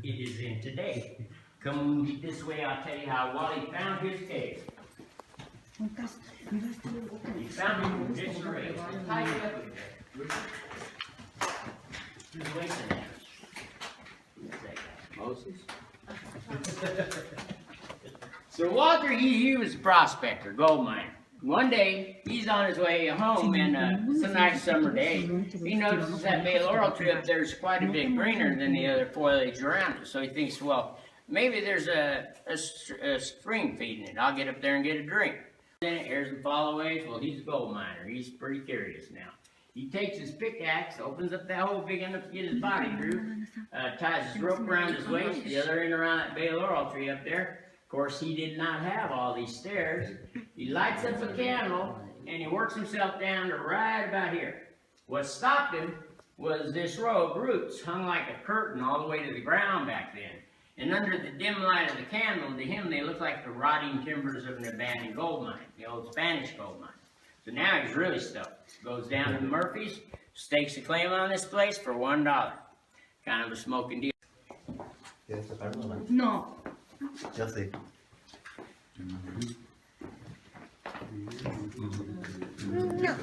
it is in today. Come this way, I'll tell you how Wally found his cave. He found it in disarray. It's tied up with there. Who's wasting that? Moses? So Walter, he was a prospector, gold miner. One day, he's on his way home, and it's a nice summer day. He notices that bay laurel tree up there is quite a bit greener than the other foliage around it. So he thinks, well, maybe there's a stream feeding it. I'll get up there and get a drink. Then it airs and followaways. Well, he's a gold miner. He's pretty curious now. He takes his pickaxe, opens up that hole big enough to get his body through, ties his rope around his waist, the other end around that bay laurel tree up there. Of course, he did not have all these stairs. He lights up a candle, and he works himself down to right about here. What stopped him was this row of roots hung like a curtain all the way to the ground back then. And under the dim light of the candle, to him, they looked like the rotting timbers of an abandoned gold mine, the old Spanish gold mine. So now he's really stoked. Goes down to the Murphys, stakes a claim on this place for $1. Kind of a smoking deal. No. Ya sé. No.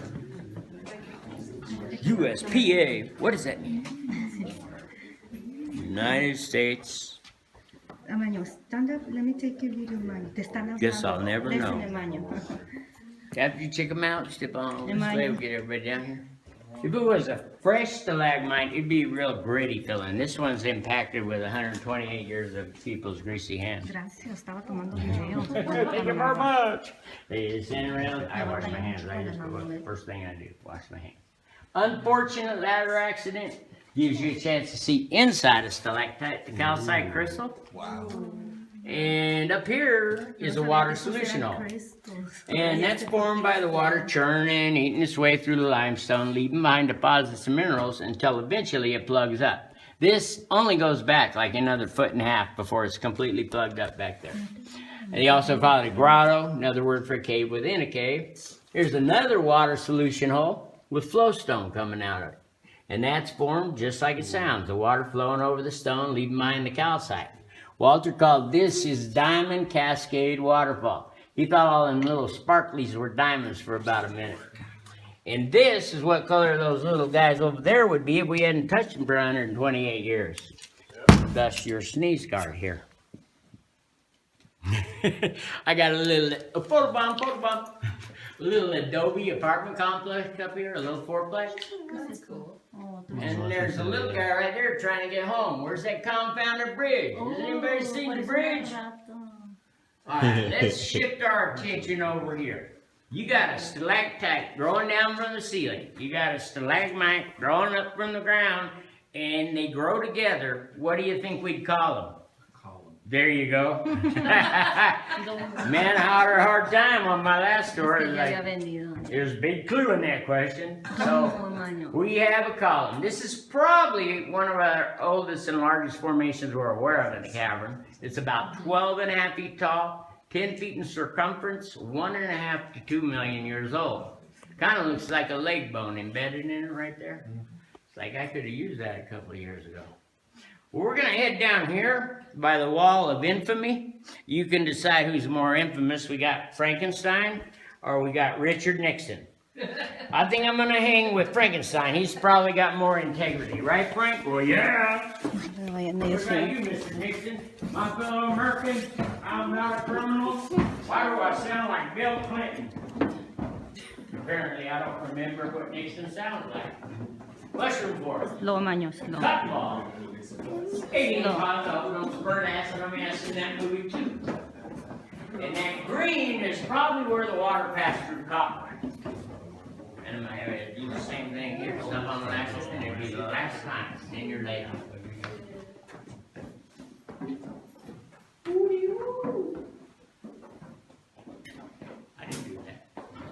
USPA, what does that mean? United States. Amaño, stand up. Let me take your video, Amaño. Te están Guess I'll never know. Amaño. After you check them out, step on this Amaño. way, we'll get everybody down here. If it was a fresh stalagmite, it'd be real gritty feeling. This one's impacted with 128 years of people's greasy hands. Gracias, estaba tomando video. Thank you very much. They stand around, I wash my hands. I just go, first thing I do, wash my hands. Unfortunate ladder accident gives you a chance to see inside a stalactite, the calcite crystal. Wow. And up here is a water solution hole. And that's formed by the water churning, eating its way through the limestone, leaving behind deposits of minerals until eventually it plugs up. This only goes back like another 1.5 feet before it's completely plugged up back there. And they also call it a grotto, another word for a cave within a cave. Here's another water solution hole with flowstone coming out of it. And that's formed just like it sounds, the water flowing over the stone, leaving behind the calcite. Walter called this his Diamond Cascade Waterfall. He thought all them little sparklies were diamonds for about a minute. And this is what color those little guys over there would be if we hadn't touched them for 128 years. Thus your sneeze guard here. I got a little photobomb. A little Adobe apartment complex up here, a little fourplex. That's cool. And there's a little guy right there trying to get home. Where's that confounded bridge? Has anybody seen the bridge? Alright, let's shift our attention over here. You got a stalactite growing down from the ceiling. You got a stalagmite growing up from the ground, and they grow together. What do you think we'd call them? There you go. Man, I had a hard time on my last story. There's a big clue in that question. So we have a column. This is probably one of our oldest and largest formations we're aware of in the cavern. It's about 12.5 feet tall, 10 feet in circumference, 1.5 to 2 million years old. Kind of looks like a leg bone embedded in it right there. It's like I could have used that a couple of years ago. Well, we're going to head down here by the wall of infamy. You can decide who's more infamous. We got Frankenstein or we got Richard Nixon. I think I'm going to hang with Frankenstein. He's probably got more integrity. Right, Frank? Well, yeah. What about you, Mr. Nixon? My fellow Americans, I'm not a criminal. Why do I sound like Bill Clinton? Apparently, I don't remember what Nixon sounds like. Mushroom forest. Slow, Amaño, slow. Cutball. 80 hot dog, don't burn acid. I'm in that movie too. And that green is probably where the water passed through copper. And I'm going to do the same thing here. Step on the axis, and it'll be the last time. Then you're late. I didn't do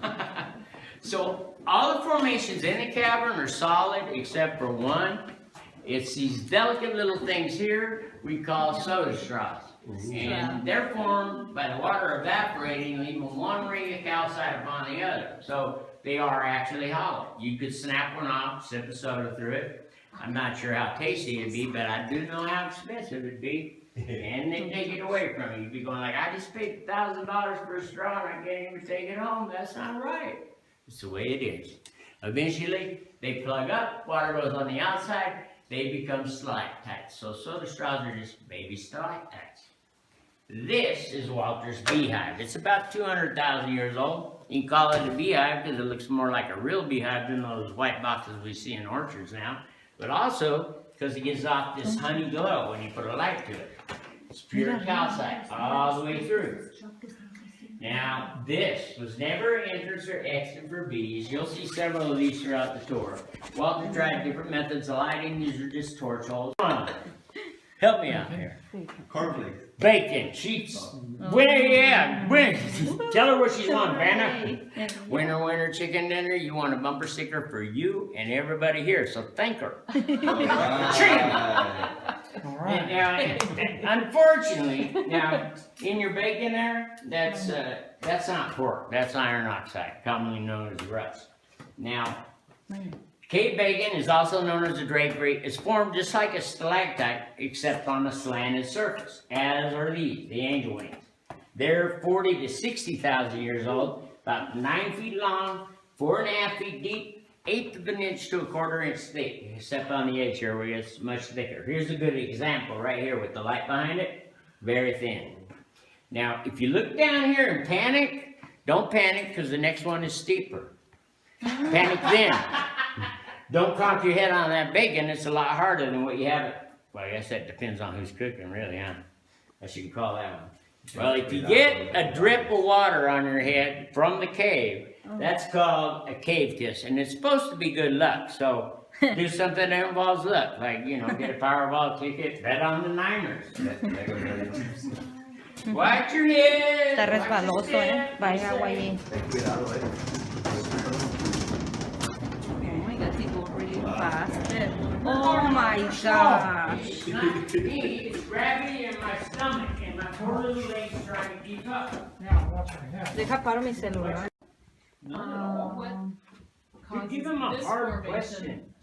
that. So all the formations in the cavern are solid except for one. It's these delicate little things here we call soda straws. And they're formed by the water evaporating, leaving one ring of calcite upon the other. So they are actually hollow. You could snap one off, sip a soda through it. I'm not sure how tasty it'd be, but I do know how expensive it'd be. And they take it away from you. You'd be going like, I just paid $1,000 for a straw and I can't even take it home. That's not right. It's the way it is. Eventually, they plug up, water goes on the outside, they become stalactites. So soda straws are just baby stalactites. This is Walter's beehive. It's about 200,000 years old. You can call it a beehive because it looks more like a real beehive than those white boxes we see in orchards now. But also because it gives off this honey glow when you put a light to it. It's pure calcite all the way through. Now, this was never an entrance or exit for bees. You'll see several of these throughout the tour. Walter tried different methods of lighting. These are just torch holes. Come on. Help me out here. Cornflakes. Bacon, sheets. Winner. Tell her what she's on, Vanna. Winner, chicken dinner. You want a bumper sticker for you and everybody here, so thank her. Now, unfortunately, now in your bacon there, that's not pork. That's iron oxide, commonly known as rust. Now, cave bacon is also known as a drapery. It's formed just like a stalactite, except on a slanted surface, as are these, the angel wings. They're 40 to 60,000 years old, about 9 feet long, 4.5 feet deep, 1/8 of an inch to 1/4 inch thick, except on the edge here where it's much thicker. Here's a good example right here with the light behind it, very thin. Now, if you look down here and panic, don't panic because the next one is steeper. Panic then. Don't conk your head on that bacon, it's a lot harder than what you have it. Well, I guess that depends on who's cooking, really, huh? I should call that one. Well, if you get a drip of water on your head from the cave, that's called a cave kiss, and it's supposed to be good luck. So do something that involves luck, like, you know, get a Powerball ticket, bet on the Niners. Watch your head. Está resbaloso, Vaya agua allí. Faster. Oh my gosh. Not me, it's gravity in my stomach and my poor little legs trying to keep up. Deja paro mi celular. What causes Give him a this hard formation question.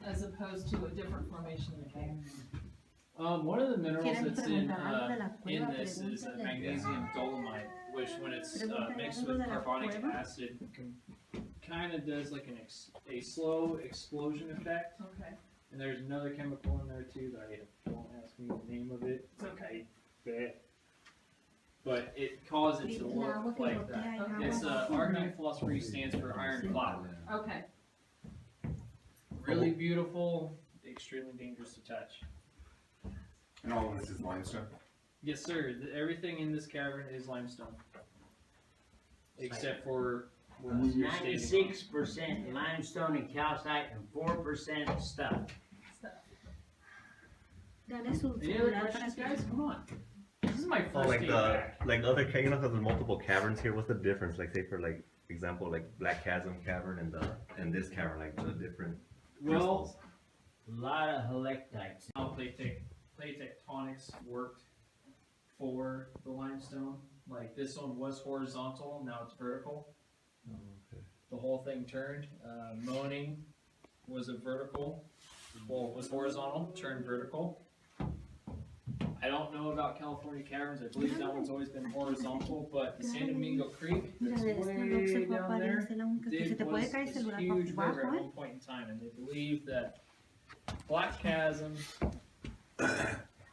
as opposed to a different formation in the cave? One of the minerals ¿Quieren that's preguntar algo de la in cueva? this is Pregúntale. magnesium dolomite, which when it's Pregúntale mixed algo with de la carbonic cueva. acid, kind of does like a slow explosion effect. Okay, And there's another chemical in there too that I don't ask me the name of it. it's okay. Bet. But it causes it to look like that. It's argonite phosphorus stands for iron cloud. Okay, Really beautiful, extremely dangerous to touch. And all of this is limestone. Yes, sir. Everything in this cavern is limestone, except for what you're stating. 96% limestone and calcite and 4% stuff. Dale su Any other celular para questions, que. guys? Come on. This is my Oh, first like day the back. like other you know, 'cause there's multiple caverns here. What's the difference? Like, say for like example, like Black Chasm Cavern and this cavern, like the different crystals. Well, A lot of helictites. how plate tectonics worked for the limestone. Like this one was horizontal, now it's vertical. Okay. The whole thing turned. Moaning was a vertical, well, was horizontal, turned vertical. I don't know about California Caverns. I believe that one's always been horizontal, but the San Domingo Creek, Mira, that's de esta way Rox se fue a down parir, there, es la única que se did te puede was caer el this celular huge para river at abajo, one point in time, and they believe that Black Chasm,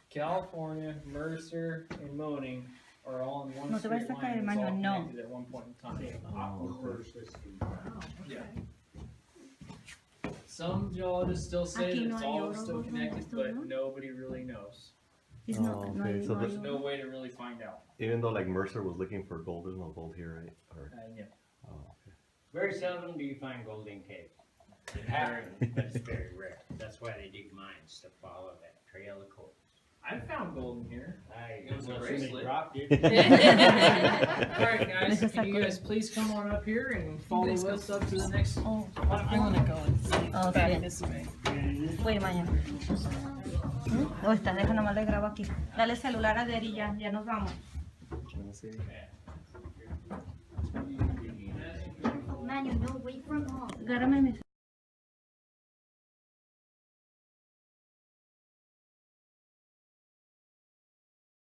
California, Mercer, and Moaning are all in one No te vayas straight a caer, line. It's Manuel, all no. connected at one point in time. wow, Yeah. okay. Some geologists still say Aquí that no it's hay all oro, still no connected, esto, but ¿no? nobody really knows. It's not, Oh, no okay, hay, so no this- hay There's no way to really find out. Even though like Mercer was looking for gold, there's no gold here, right? Or Yeah. oh, okay. Very seldom do you find gold in caves. It happens, but it's very rare. That's why they dig mines to follow that trail of coal. I found gold in here. I It was a well, somebody bracelet. dropped it. Alright guys, can you guys please come on up here and follow us up to the next I wanna go and see Oh, back sí. this way. Voy mañana. No está, deja nomás le grabo aquí. Dale el celular a Derry ya nos vamos. Let me see. Man, you know, wait from home. Agárrame mi